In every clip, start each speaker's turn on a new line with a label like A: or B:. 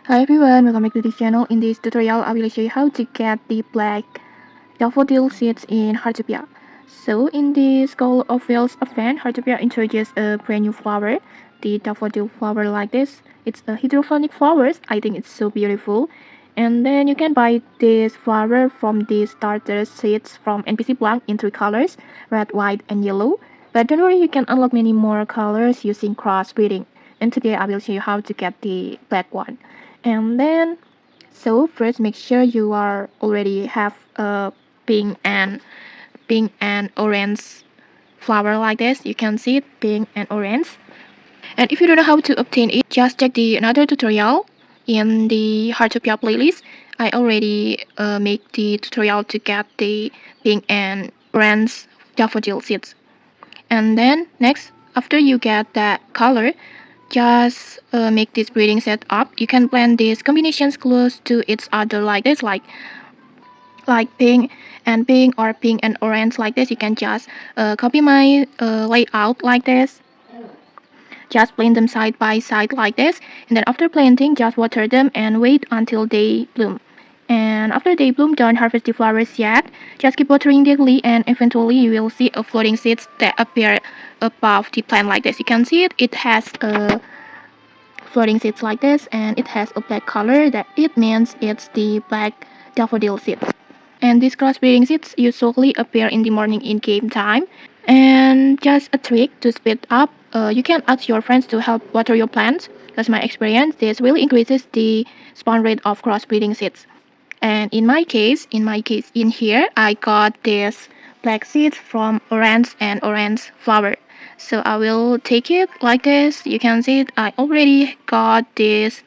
A: Hi everyone, welcome back to this channel. In this tutorial, I will show you how to get the black daffodil seeds in Heartopia. So in this Call of Wheels event, Heartopia introduced a brand new flower, the daffodil flower like this. It's a hydroponic flowers. I think it's so beautiful. And then you can buy this flower from the starter seeds from NPC Blank in three colors, red, white, and yellow. But don't worry, you can unlock many more colors using crossbreeding. And today I will show you how to get the black one. And then first make sure you are already have a pink and orange flower like this. You can see it, pink and orange. And if you don't know how to obtain it, just check the another tutorial in the Heartopia playlist. I already make the tutorial to get the pink and orange daffodil seeds. And then next, after you get that color, just make this breeding set up. You can blend these combinations close to each other like this, like pink and pink or pink and orange like this. You can just copy my layout like this. Just blend them side by side like this, and then after planting, just water them and wait until they bloom. And after they bloom, don't harvest the flowers yet. Just keep watering daily, and eventually you will see a floating seeds that appear above the plant like this. You can see it. It has a floating seeds like this, and it has a black color. That it means it's the black daffodil seeds. And these crossbreeding seeds usually appear in the morning in game time. And just a trick to speed up, you can ask your friends to help water your plants. Because my experience, this really increases the spawn rate of crossbreeding seeds. And in my case, in here, I got this black seeds from orange and orange flower. So I will take it like this. You can see it. I already got this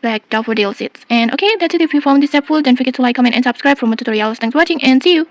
A: black daffodil seeds. And okay, that's it. If you found this helpful, don't forget to like, comment, and subscribe for more tutorials. Thanks for watching, and see you.